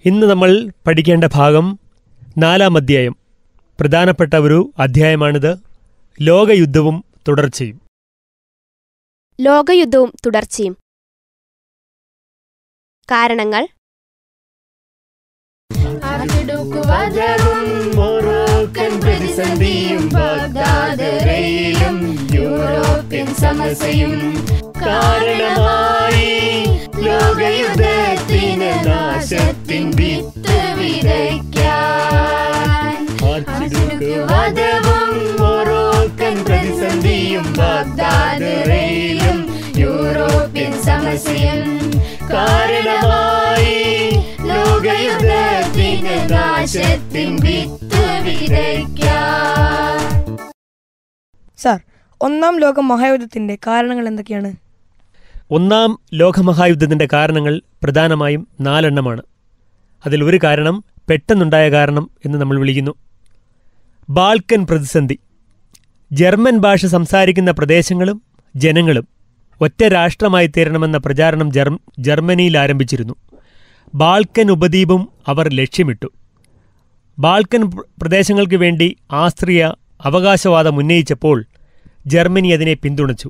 ഇന്ന് നമ്മൾ പഠിക്കേണ്ട ഭാഗം 4-ാം അധ്യായം. പ്രധാനപ്പെട്ട ഒരു അധ്യായമാണിത്. ലോകയുദ്ധവും തുടർച്ചയും. ലോകയുദ്ധവും തുടർച്ചയും. കാരണങ്ങൾ: യൂറോപ്യൻ സമസ്യയും കാരണമായി ലോകയുദ്ധത്തിന് നാശത്തിൻ വിത്ത് വിതയ്ക്കാൻ. വധവും മൊറോക്കൻ പ്രതിസന്ധിയും ബാഗ്ദാദ് റെയിലും യൂറോപ്യൻ സമസ്യയും കാരണമായി ലോകയുദ്ധത്തിന് നാശത്തിൻ വിത്ത് വിതയ്ക്കാൻ. സാർ, ഒന്നാം ലോക മഹായുദ്ധത്തിന്റെ കാരണങ്ങൾ എന്തൊക്കെയാണ്? ഒന്നാം ലോകമഹായുദ്ധത്തിൻ്റെ കാരണങ്ങൾ പ്രധാനമായും 4 എണ്ണമാണ്. അതിൽ ഒരു കാരണം പെട്ടെന്നുണ്ടായ കാരണം എന്ന് നമ്മൾ വിളിക്കുന്നു. ബാൾക്കൻ പ്രതിസന്ധി. ജർമ്മൻ ഭാഷ സംസാരിക്കുന്ന പ്രദേശങ്ങളും ജനങ്ങളും ഒറ്റ രാഷ്ട്രമായി തീരണമെന്ന പ്രചാരണം ജർമ്മനിയിൽ ആരംഭിച്ചിരുന്നു. ബാൾക്കൻ ഉപദ്വീപും അവർ ലക്ഷ്യമിട്ടു. ബാൾക്കൻ പ്രദേശങ്ങൾക്ക് വേണ്ടി ആസ്ട്രിയ അവകാശവാദം ഉന്നയിച്ചപ്പോൾ ജർമ്മനി അതിനെ പിന്തുണച്ചു.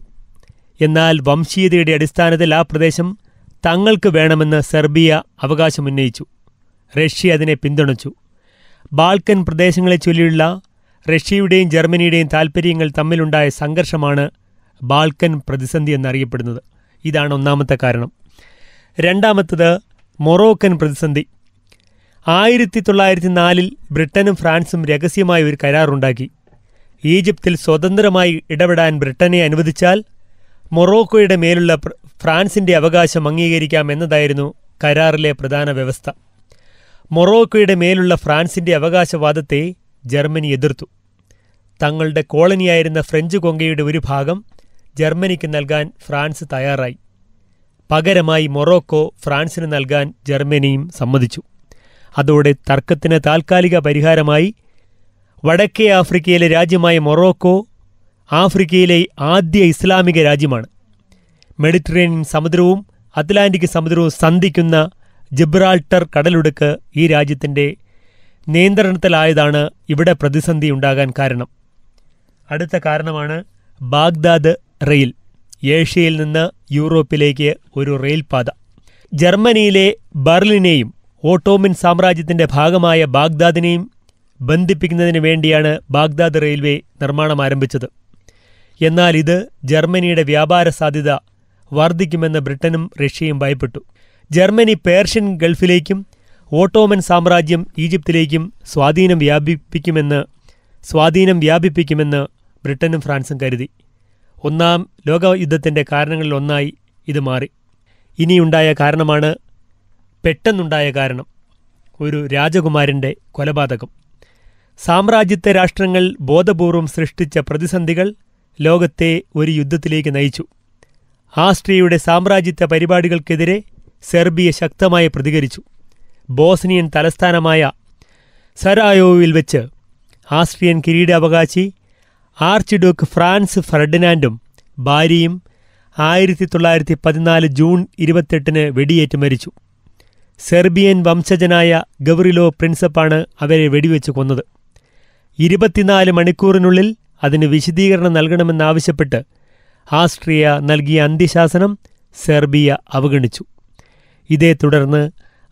എന്നാൽ വംശീയതയുടെ അടിസ്ഥാനത്തിൽ ആ പ്രദേശം തങ്ങൾക്ക് വേണമെന്ന് സെർബിയ അവകാശമുന്നയിച്ചു. റഷ്യ അതിനെ പിന്തുണച്ചു. ബാൾക്കൻ പ്രദേശങ്ങളെ ചൊല്ലിയുള്ള റഷ്യയുടെയും ജർമ്മനിയുടെയും താൽപ്പര്യങ്ങൾ തമ്മിലുണ്ടായ സംഘർഷമാണ് ബാൾക്കൻ പ്രതിസന്ധി എന്നറിയപ്പെടുന്നത്. ഇതാണ് ഒന്നാമത്തെ കാരണം. രണ്ടാമത്തത് മൊറോക്കൻ പ്രതിസന്ധി. 1904 ബ്രിട്ടനും ഫ്രാൻസും രഹസ്യമായ ഒരു കരാറുണ്ടാക്കി. ഈജിപ്തിൽ സ്വതന്ത്രമായി ഇടപെടാൻ ബ്രിട്ടനെ അനുവദിച്ചാൽ മൊറോക്കോയുടെ മേലുള്ള ഫ്രാൻസിൻ്റെ അവകാശം അംഗീകരിക്കാം എന്നതായിരുന്നു കരാറിലെ പ്രധാന വ്യവസ്ഥ. മൊറോക്കോയുടെ മേലുള്ള ഫ്രാൻസിൻ്റെ അവകാശവാദത്തെ ജർമ്മനി എതിർത്തു. തങ്ങളുടെ കോളനിയായിരുന്ന ഫ്രഞ്ച് കൊങ്കയുടെ ഒരു ഭാഗം ജർമ്മനിക്ക് നൽകാൻ ഫ്രാൻസ് തയ്യാറായി. പകരമായി മൊറോക്കോ ഫ്രാൻസിന് നൽകാൻ ജർമ്മനിയും സമ്മതിച്ചു. അതോടെ തർക്കത്തിന് താൽക്കാലിക പരിഹാരമായി വടക്കേ ആഫ്രിക്കയിലെ രാജ്യമായ മൊറോക്കോ ആഫ്രിക്കയിലെ ആദ്യ ഇസ്ലാമിക രാജ്യമാണ്. മെഡിറ്ററേനിയൻ സമുദ്രവും അറ്റ്ലാന്റിക് സമുദ്രവും സന്ധിക്കുന്ന ജിബ്രാൾട്ടർ കടലുടുക്ക് ഈ രാജ്യത്തിൻ്റെ നിയന്ത്രണത്തിലായതാണ് ഇവിടെ പ്രതിസന്ധി ഉണ്ടാകാൻ കാരണം. അടുത്ത കാരണമാണ് ബാഗ്ദാദ് റെയിൽ. ഏഷ്യയിൽ നിന്ന് യൂറോപ്പിലേക്ക് ഒരു റെയിൽ പാത. ജർമ്മനിയിലെ ബെർലിനെയും ഓട്ടോമൻ സാമ്രാജ്യത്തിൻ്റെ ഭാഗമായ ബാഗ്ദാദിനെയും ബന്ധിപ്പിക്കുന്നതിന് വേണ്ടിയാണ് ബാഗ്ദാദ് റെയിൽവേ നിർമ്മാണം ആരംഭിച്ചത്. എന്നാൽ ഇത് ജർമ്മനിയുടെ വ്യാപാര സാധ്യത വർദ്ധിക്കുമെന്ന് ബ്രിട്ടനും റഷ്യയും ഭയപ്പെട്ടു. ജർമ്മനി പേർഷ്യൻ ഗൾഫിലേക്കും ഓട്ടോമൻ സാമ്രാജ്യം ഈജിപ്തിലേക്കും സ്വാധീനം വ്യാപിപ്പിക്കുമെന്ന് ബ്രിട്ടനും ഫ്രാൻസും കരുതി. ഒന്നാം ലോകയുദ്ധത്തിൻ്റെ കാരണങ്ങളിലൊന്നായി ഇത് മാറി. ഇനിയുണ്ടായ കാരണമാണ് പെട്ടെന്നുണ്ടായ കാരണം, ഒരു രാജകുമാരൻ്റെ കൊലപാതകം. സാമ്രാജ്യത്വ രാഷ്ട്രങ്ങൾ ബോധപൂർവം സൃഷ്ടിച്ച പ്രതിസന്ധികൾ ലോകത്തെ ഒരു യുദ്ധത്തിലേക്ക് നയിച്ചു. ആസ്ട്രിയയുടെ സാമ്രാജ്യത്വ പരിപാടികൾക്കെതിരെ സെർബിയ ശക്തമായി പ്രതികരിച്ചു. ബോസ്നിയൻ തലസ്ഥാനമായ സരായോവിൽ വെച്ച് ആസ്ട്രിയൻ കിരീടാവകാശി ആർച്ച് ഡ്യൂക്ക് ഫ്രാൻസ് ഫെർഡിനാൻഡും ഭാര്യയും 1914 ജൂൺ 28 വെടിയേറ്റ് മരിച്ചു. സെർബിയൻ വംശജനായ ഗവ്രിലോ പ്രിൻസപ്പാണ് അവരെ വെടിവെച്ച് കൊന്നത്. 24 മണിക്കൂറിനുള്ളിൽ അതിന് വിശദീകരണം നൽകണമെന്നാവശ്യപ്പെട്ട് ആസ്ട്രിയ നൽകിയ അന്ത്യശാസനം സെർബിയ അവഗണിച്ചു. ഇതേ തുടർന്ന്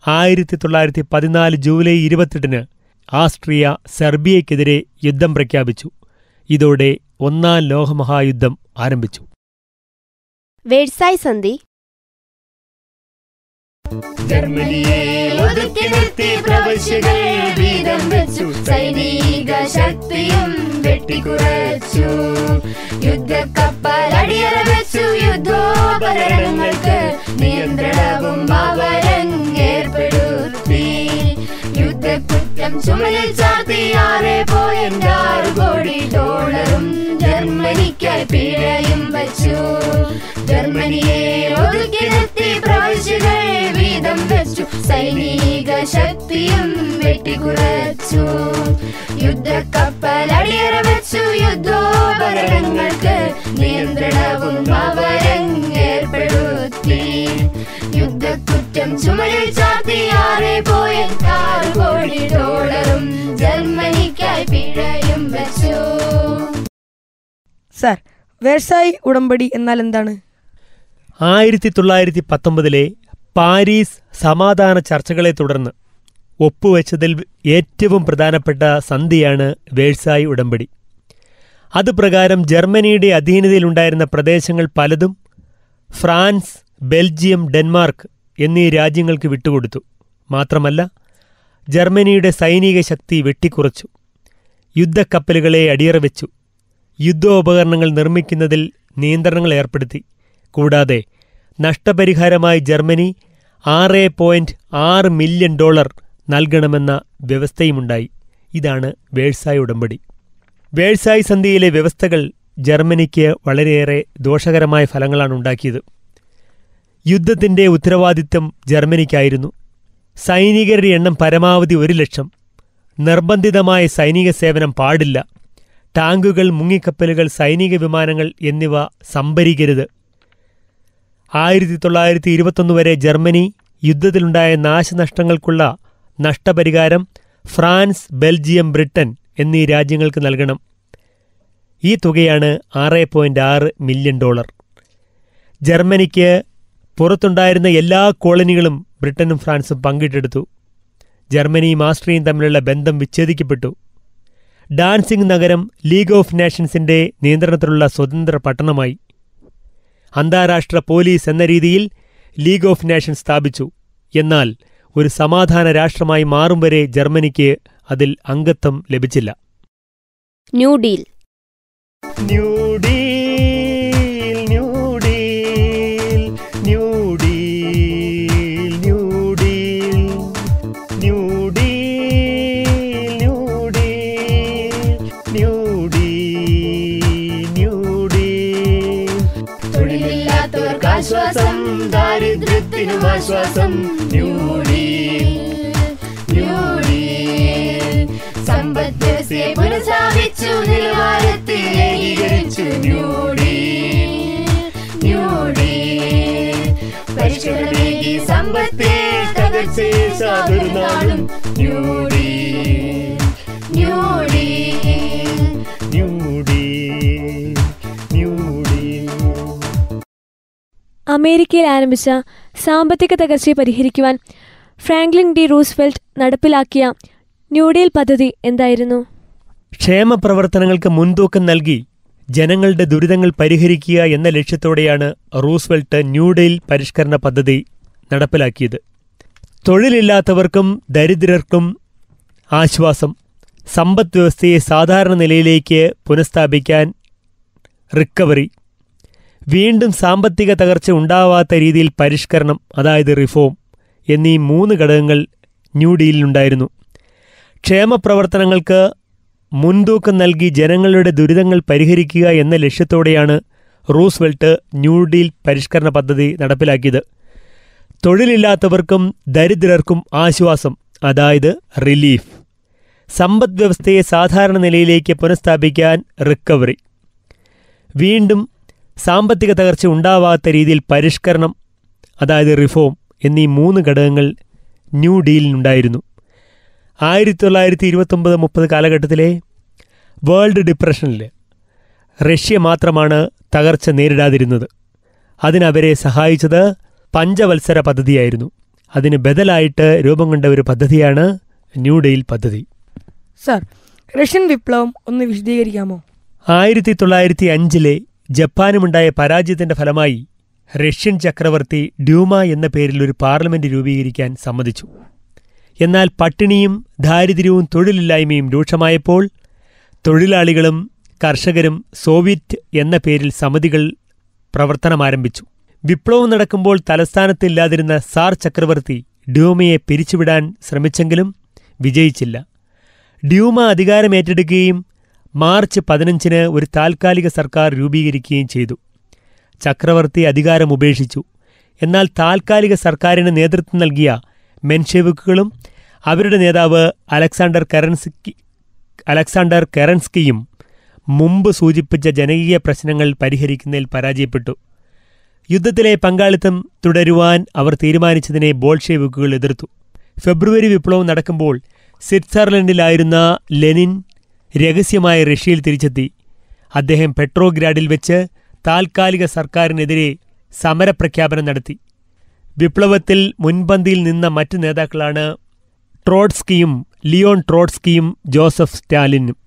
1914 ജൂലൈ 28 ആസ്ട്രിയ സെർബിയയ്ക്കെതിരെ യുദ്ധം പ്രഖ്യാപിച്ചു. ഇതോടെ ഒന്നാം ലോകമഹായുദ്ധം ആരംഭിച്ചു. വേഴ്സായ് സന്ധി. ജർമ്മനിയെ ഒതുക്കി നിർത്തി പ്രവശ്യകൾ വീതം വെച്ചു. സൈനിക ശക്തിയും വെട്ടിക്കുറച്ചു. യുദ്ധക്കപ്പൽ അടിയറ വെച്ചു. യുദ്ധോപകരണങ്ങൾക്ക് നിയന്ത്രണവും അവരേർപ്പെടുത്തി. യുദ്ധക്കുറ്റം ചുമലിൽ ചാർത്തി $6.6 കോടി ജർമ്മനിക്കായി പിഴയും വച്ചു. ജർമ്മനിയെ ഒതുക്കി നിർത്തി പ്രവശ്യകൾ വീതം വെച്ചു. സൈനിക ശക്തിയും വെട്ടിക്കുറച്ചു. യുദ്ധക്കപ്പൽ അടിയറ വെച്ചു. യുദ്ധോപകരണങ്ങൾക്ക് നിയന്ത്രണവും അവരേർപ്പെടുത്തി. യുദ്ധക്കുറ്റം ചുമലിൽ ചാർത്തി $6.6 കോടി ജർമ്മനിക്കായി പിഴയും വെച്ചു. സാർ, വേഴ്സായി ഉടമ്പടി എന്നാൽ എന്താണ്? 1919 പാരീസ് സമാധാന ചർച്ചകളെ തുടർന്ന് ഒപ്പുവെച്ചതിൽ ഏറ്റവും പ്രധാനപ്പെട്ട സന്ധിയാണ് വേഴ്സായി ഉടമ്പടി. അതുപ്രകാരം ജർമ്മനിയുടെ അധീനതയിലുണ്ടായിരുന്ന പ്രദേശങ്ങൾ പലതും ഫ്രാൻസ്, ബെൽജിയം, ഡെൻമാർക്ക് എന്നീ രാജ്യങ്ങൾക്ക് വിട്ടുകൊടുത്തു. മാത്രമല്ല, ജർമ്മനിയുടെ സൈനിക ശക്തി വെട്ടിക്കുറച്ചു, യുദ്ധക്കപ്പലുകളെ അടിയറ വെച്ചു, യുദ്ധോപകരണങ്ങൾ നിർമ്മിക്കുന്നതിൽ നിയന്ത്രണങ്ങൾ ഏർപ്പെടുത്തി. കൂടാതെ നഷ്ടപരിഹാരമായി ജർമ്മനി $6.6 മില്യൺ നൽകണമെന്ന വ്യവസ്ഥയുമുണ്ടായി. ഇതാണ് വേഴ്സായി ഉടമ്പടി. വേഴ്സായി സന്ധിയിലെ വ്യവസ്ഥകൾ ജർമ്മനിക്ക് വളരെയേറെ ദോഷകരമായ ഫലങ്ങളാണ് ഉണ്ടാക്കിയത്. യുദ്ധത്തിൻ്റെ ഉത്തരവാദിത്തം ജർമ്മനിക്കായിരുന്നു. സൈനികരുടെ എണ്ണം പരമാവധി 100,000. നിർബന്ധിതമായ സൈനിക സേവനം പാടില്ല. ടാങ്കുകൾ, മുങ്ങിക്കപ്പലുകൾ, സൈനിക വിമാനങ്ങൾ എന്നിവ സംഭരിക്കരുത്. 1921 വരെ ജർമ്മനി യുദ്ധത്തിലുണ്ടായ നാശനഷ്ടങ്ങൾക്കുള്ള നഷ്ടപരിഹാരം ഫ്രാൻസ്, ബെൽജിയം, ബ്രിട്ടൻ എന്നീ രാജ്യങ്ങൾക്ക് നൽകണം. ഈ തുകയാണ് $6.6 മില്യൺ. ജർമ്മനിക്ക് പുറത്തുണ്ടായിരുന്ന എല്ലാ കോളനികളും ബ്രിട്ടനും ഫ്രാൻസും പങ്കിട്ടെടുത്തു. ജർമ്മനിയും ആസ്ട്രിയയും തമ്മിലുള്ള ബന്ധം വിച്ഛേദിക്കപ്പെട്ടു. ഡാൻസിംഗ് നഗരം ലീഗ് ഓഫ് നേഷൻസിന്റെ നിയന്ത്രണത്തിലുള്ള സ്വതന്ത്ര പട്ടണമായി. അന്താരാഷ്ട്ര പോലീസ് എന്ന രീതിയിൽ ലീഗ് ഓഫ് നേഷൻസ് സ്ഥാപിച്ചു. എന്നാൽ ഒരു സമാധാന രാഷ്ട്രമായി മാറും വരെ ജർമ്മനിക്ക് അതിൽ അംഗത്വം ലഭിച്ചില്ല. New deal. New deal, new deal, new deal, new deal, new deal, new deal, new deal, new deal. തൊഴിലില്ലാത്തവർക്ക് ആശ്വാസം, ദാരിദ്ര്യത്തിനും ആശ്വാസം. New deal, new deal. സമ്പദ് വ്യവസ്ഥയെ പുനഃസ്ഥാപിച്ചു, നിലവാരത്തിൽ ഏകീകരിച്ചു. New deal, new deal. പരിഷ്കരണമേകി സമ്പത്തെ തകർച്ചയെ സാധുനാളും. New deal, new deal, new deal, new deal. അമേരിക്കയിൽ ആരംഭിച്ച സാമ്പത്തിക തകർച്ചയെ പരിഹരിക്കുവാൻ ഫ്രാങ്ക്ലിൻ ഡി റൂസ്വെൽറ്റ് നടപ്പിലാക്കിയ ന്യൂഡീൽ പദ്ധതി എന്തായിരുന്നു? ക്ഷേമപ്രവർത്തനങ്ങൾക്ക് മുൻതൂക്കം നൽകി ജനങ്ങളുടെ ദുരിതങ്ങൾ പരിഹരിക്കുക എന്ന ലക്ഷ്യത്തോടെയാണ് റൂസ്വെൽറ്റ് ന്യൂഡീൽ പരിഷ്കരണ പദ്ധതി നടപ്പിലാക്കിയത്. തൊഴിലില്ലാത്തവർക്കും ദരിദ്രർക്കും ആശ്വാസം, സമ്പദ് വ്യവസ്ഥയെ സാധാരണ നിലയിലേക്ക് പുനഃസ്ഥാപിക്കാൻ റിക്കവറി, വീണ്ടും സാമ്പത്തിക തകർച്ച ഉണ്ടാവാത്ത രീതിയിൽ പരിഷ്കരണം, അതായത് റിഫോം എന്നീ 3 ഘടകങ്ങൾ ന്യൂ ഡീലിലുണ്ടായിരുന്നു. ക്ഷേമപ്രവർത്തനങ്ങൾക്ക് മുൻതൂക്കം നൽകി ജനങ്ങളുടെ ദുരിതങ്ങൾ പരിഹരിക്കുക എന്ന ലക്ഷ്യത്തോടെയാണ് റൂസ്വെൽറ്റ് ന്യൂ ഡീൽ പരിഷ്കരണ പദ്ധതി നടപ്പിലാക്കിയത്. തൊഴിലില്ലാത്തവർക്കും ദരിദ്രർക്കും ആശ്വാസം, അതായത് റിലീഫ്, സമ്പദ് വ്യവസ്ഥയെ സാധാരണ നിലയിലേക്ക് പുനഃസ്ഥാപിക്കാൻ റിക്കവറി, വീണ്ടും സാമ്പത്തിക തകർച്ച ഉണ്ടാവാത്ത രീതിയിൽ പരിഷ്കരണം, അതായത് റിഫോം എന്നീ 3 ഘടകങ്ങൾ ന്യൂ ഡീലിനുണ്ടായിരുന്നു. 1929-30 കാലഘട്ടത്തിലെ വേൾഡ് ഡിപ്രഷനിൽ റഷ്യ മാത്രമാണ് തകർച്ച നേരിടാതിരുന്നത്. അതിനവരെ സഹായിച്ചത് പഞ്ചവത്സര പദ്ധതിയായിരുന്നു. അതിന് ബദലായിട്ട് രൂപം കൊണ്ട ഒരു പദ്ധതിയാണ് ന്യൂ ഡീൽ പദ്ധതി. സാർ, റഷ്യൻ വിപ്ലവം ഒന്ന് വിശദീകരിക്കാമോ? 1905 ജപ്പാനുമുണ്ടായ പരാജയത്തിന്റെ ഫലമായി റഷ്യൻ ചക്രവർത്തി ഡ്യൂമ എന്ന പേരിൽ ഒരു പാർലമെന്റ് രൂപീകരിക്കാൻ സമ്മതിച്ചു. എന്നാൽ പട്ടിണിയും ദാരിദ്ര്യവും തൊഴിലില്ലായ്മയും രൂക്ഷമായപ്പോൾ തൊഴിലാളികളും കർഷകരും സോവിയറ്റ് എന്ന പേരിൽ സമിതികൾ പ്രവർത്തനമാരംഭിച്ചു. വിപ്ലവം നടക്കുമ്പോൾ തലസ്ഥാനത്തില്ലാതിരുന്ന സാർ ചക്രവർത്തി ഡ്യൂമയെ പിരിച്ചുവിടാൻ ശ്രമിച്ചെങ്കിലും വിജയിച്ചില്ല. ഡ്യൂമ അധികാരമേറ്റെടുക്കുകയും മാർച്ച് 15 ഒരു താൽക്കാലിക സർക്കാർ രൂപീകരിക്കുകയും ചെയ്തു. ചക്രവർത്തി അധികാരം ഉപേക്ഷിച്ചു. എന്നാൽ താൽക്കാലിക സർക്കാരിന് നേതൃത്വം നൽകിയ മെൻഷെവിക്കുകളും അവരുടെ നേതാവ് അലക്സാണ്ടർ കെറൻസ്കിയും മുമ്പ് സൂചിപ്പിച്ച ജനകീയ പ്രശ്നങ്ങൾ പരിഹരിക്കുന്നതിൽ പരാജയപ്പെട്ടു. യുദ്ധത്തിലെ പങ്കാളിത്തം തുടരുവാൻ അവർ തീരുമാനിച്ചതിനെ ബോൾഷെവിക്കുകൾ എതിർത്തു. ഫെബ്രുവരി വിപ്ലവം നടക്കുമ്പോൾ സ്വിറ്റ്സർലൻഡിലായിരുന്ന ലെനിൻ രഹസ്യമായി റഷ്യയിൽ തിരിച്ചെത്തി. അദ്ദേഹം പെട്രോഗ്രാഡിൽ വെച്ച് താൽക്കാലിക സർക്കാരിനെതിരെ സമരപ്രഖ്യാപനം നടത്തി. വിപ്ലവത്തിൽ മുൻപന്തിയിൽ നിന്ന മറ്റ് നേതാക്കളാണ് ട്രോട്സ്കിയും ലിയോൺ ട്രോട്സ്കിയും ജോസഫ് സ്റ്റാലിനും.